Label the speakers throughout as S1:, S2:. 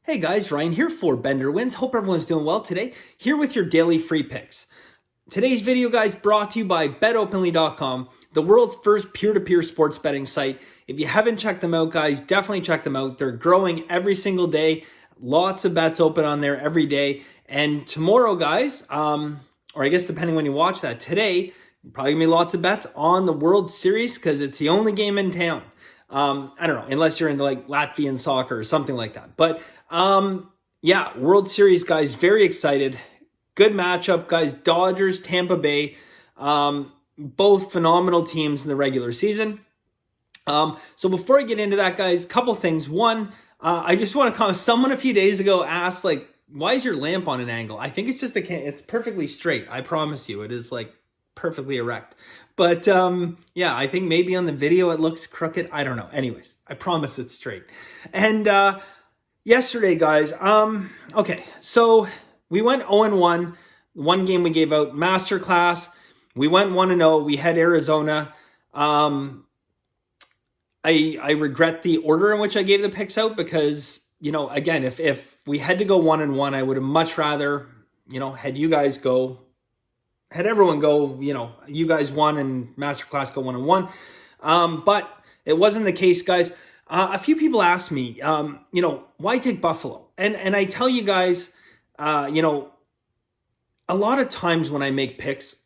S1: Hey guys, Ryan here for Bender Wins. Hope everyone's doing well today. Here with your daily free picks. Today's video, guys, brought to you by betopenly.com, the world's first peer-to-peer sports betting site. If you haven't checked them out, guys, definitely check them out. They're growing every single day. Lots of bets open on there every day. And tomorrow, guys, or I guess depending when you watch that, today, probably gonna be lots of bets on the World Series because it's the only game in town. I don't know, unless you're into like Latvian soccer or something like that. But yeah, World Series, guys, very excited. Good matchup, guys. Dodgers, Tampa Bay, both phenomenal teams in the regular season. So before I get into that, guys, couple things. One, I just want to comment. Someone a few days ago asked, like, why is your lamp on an angle? I think it's just it's perfectly straight. I promise you, it is like perfectly erect. But yeah, I think maybe on the video it looks crooked. I don't know. Anyways, I promise it's straight. And yesterday, guys, okay, so we went 0-1. One game we gave out, Masterclass. We went 1-0. We had Arizona. I regret the order in which I gave the picks out because, you know, again, if we had to go 1-1, I would have much rather, you know, had everyone go, you know, you guys won and Masterclass go 1-1. But it wasn't the case, guys. A few people asked me, you know, why take Buffalo? And I tell you guys, you know, a lot of times when I make picks,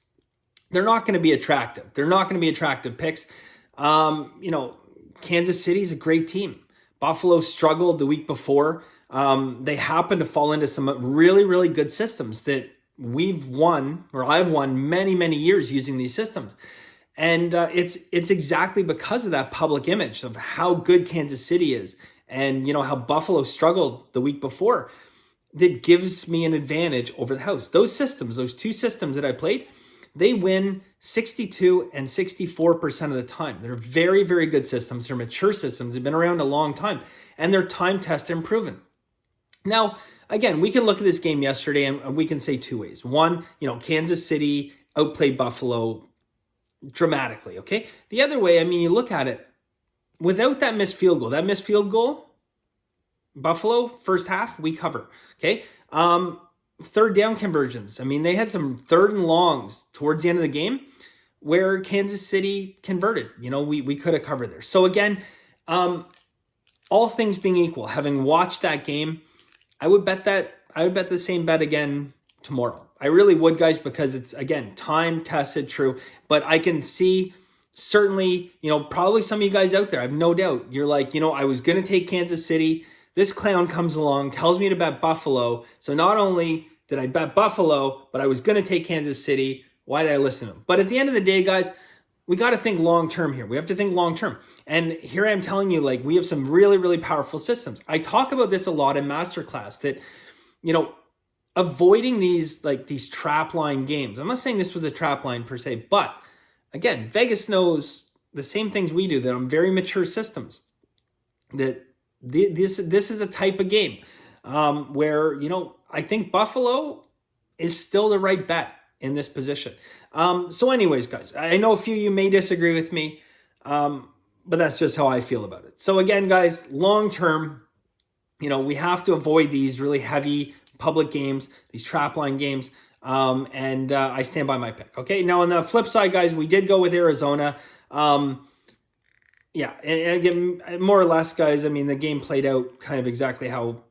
S1: they're not going to be attractive. They're not going to be attractive picks. You know, Kansas City is a great team. Buffalo struggled the week before. They happened to fall into some really, really good systems that we've won, or I've won many, many years using these systems. And it's exactly because of that public image of how good Kansas City is and, you know, how Buffalo struggled the week before that gives me an advantage over the house. Those systems, those two systems that I played, they win 62 and 64% of the time. They're very, very good systems. They're mature systems. They've been around a long time and they're time tested and proven. Now, again, we can look at this game yesterday and we can say two ways. One, you know, Kansas City outplayed Buffalo dramatically, okay? The other way, I mean, you look at it, without that missed field goal, Buffalo, first half, we cover, okay? Third down conversions. I mean, they had some third and longs towards the end of the game where Kansas City converted. You know, we could have covered there. So again, all things being equal, having watched that game, I would bet the same bet again tomorrow. I really would, guys, because it's, again, time tested, true. But I can see certainly, you know, probably some of you guys out there, I have no doubt, you're like, you know, I was going to take Kansas City. This clown comes along, tells me to bet Buffalo. So not only did I bet Buffalo, but I was going to take Kansas City. Why did I listen to him? But at the end of the day, guys, we got to think long-term here. We have to think long-term. And here I am telling you, like, we have some really, really powerful systems. I talk about this a lot in Masterclass that, you know, avoiding these trap line games. I'm not saying this was a trap line per se, but again, Vegas knows the same things we do, that on very mature systems, that this is a type of game where, you know, I think Buffalo is still the right bet in this position. So anyways, guys, I know a few of you may disagree with me, but that's just how I feel about it. So again, guys, long term, you know, we have to avoid these really heavy public games, these trap line games, and I stand by my pick. Okay, now on the flip side, guys, we did go with Arizona. Yeah, and again, more or less, guys, I mean, the game played out kind of exactly how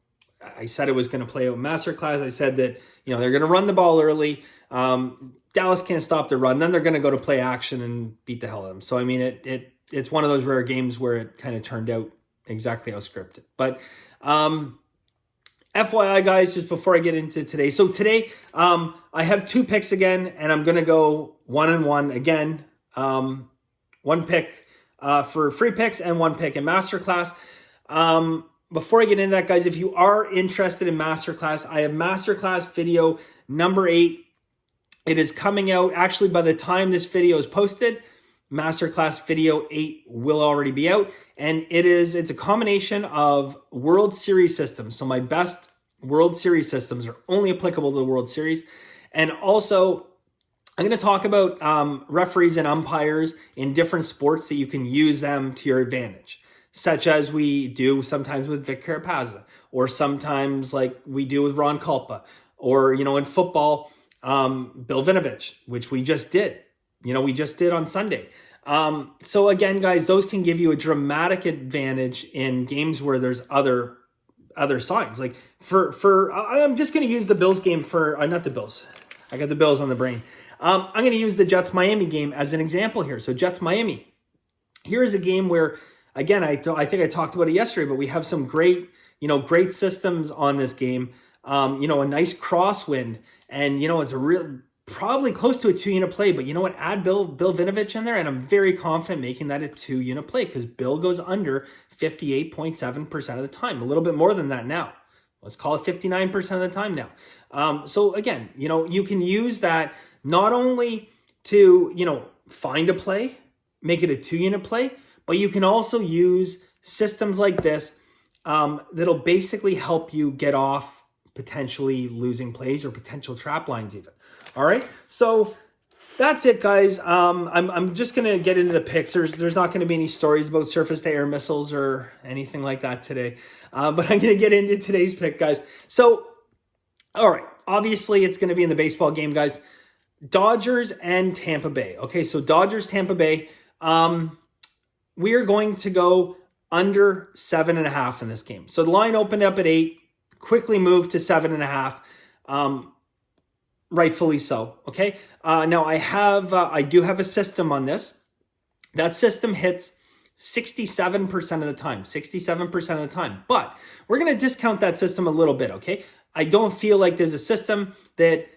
S1: I said it was going to play out in Masterclass. I said that, you know, they're going to run the ball early. Dallas can't stop the run. Then they're going to go to play action and beat the hell out of them. So, I mean, it's one of those rare games where it kind of turned out exactly how scripted. But FYI, guys, just before I get into today. So today, I have two picks again, and I'm going to go 1-1 again. One pick for free picks and one pick in Masterclass. Before I get into that, guys, if you are interested in Masterclass, I have Masterclass video number 8. It is coming out. Actually, by the time this video is posted, Masterclass video 8 will already be out. And it's a combination of World Series systems. So my best World Series systems are only applicable to the World Series. And also, I'm going to talk about referees and umpires in different sports that you can use them to your advantage. such as we do sometimes with Vic Carapazza, or sometimes like we do with Ron Kulpa, or, in football, Bill Vinovich, which we just did. We just did on Sunday. So again, guys, those can give you a dramatic advantage in games where there's other signs. Like I'm just going to use the Bills game not the Bills. I got the Bills on the brain. I'm going to use the Jets-Miami game as an example here. So Jets-Miami. Here is a game where, again, I think I talked about it yesterday, but we have some great systems on this game. A nice crosswind, and it's a real, probably close to a 2-unit play. But you know what? Add Bill Vinovich in there, and I'm very confident making that a 2-unit play because Bill goes under 58.7% of the time, a little bit more than that now. Let's call it 59% of the time now. So again, you can use that not only to, find a play, make it a 2-unit play, but you can also use systems like this that'll basically help you get off potentially losing plays or potential trap lines even. All right, so that's it, guys. I'm just going to get into the picks. There's not going to be any stories about surface-to-air missiles or anything like that today, but I'm going to get into today's pick, guys. So, all right, obviously it's going to be in the baseball game, guys. Dodgers and Tampa Bay. Okay, so Dodgers, Tampa Bay. We are going to go under 7.5 in this game. So the line opened up at 8, quickly moved to 7.5. Rightfully so. Okay. Now I do have a system on this. That system hits 67% of the time, 67% of the time, but we're going to discount that system a little bit. Okay. I don't feel like there's a system that,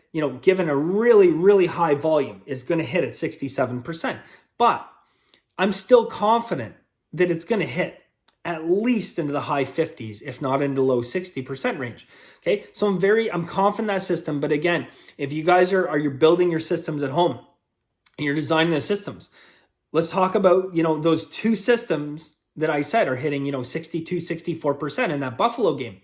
S1: given a really, really high volume is going to hit at 67%, but I'm still confident that it's going to hit at least into the high 50s, if not into low 60% range. Okay, so I'm confident in that system. But again, if you guys you're building your systems at home and you're designing the systems, let's talk about, those two systems that I said are hitting, 62, 64% in that Buffalo game.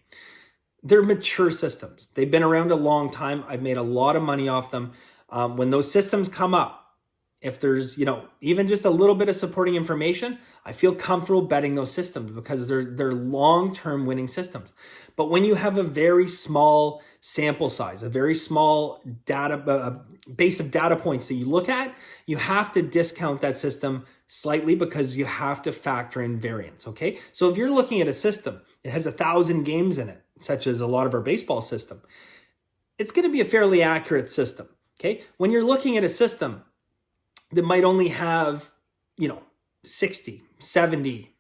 S1: They're mature systems. They've been around a long time. I've made a lot of money off them. When those systems come up, if there's, even just a little bit of supporting information, I feel comfortable betting those systems because they're long-term winning systems. But when you have a very small sample size, a very small base of data points that you look at, you have to discount that system slightly because you have to factor in variance, okay? So if you're looking at a system, it has 1,000 games in it, such as a lot of our baseball system, it's going to be a fairly accurate system, okay? When you're looking at a system that might only have, 60, 70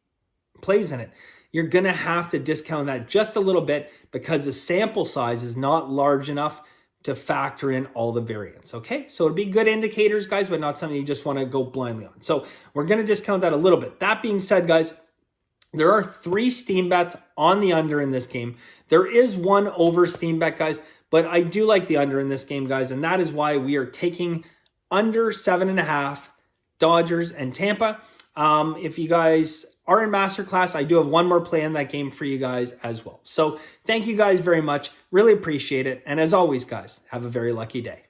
S1: plays in it, you're going to have to discount that just a little bit because the sample size is not large enough to factor in all the variance, okay? So it'll be good indicators, guys, but not something you just want to go blindly on. So we're going to discount that a little bit. That being said, guys, there are 3 steam bets on the under in this game. There is 1 over steam bet, guys, but I do like the under in this game, guys, and that is why we are taking under 7.5, Dodgers and Tampa. If you guys are in Masterclass, I do have 1 more play in that game for you guys as well. So thank you guys very much. Really appreciate it. And as always, guys, have a very lucky day.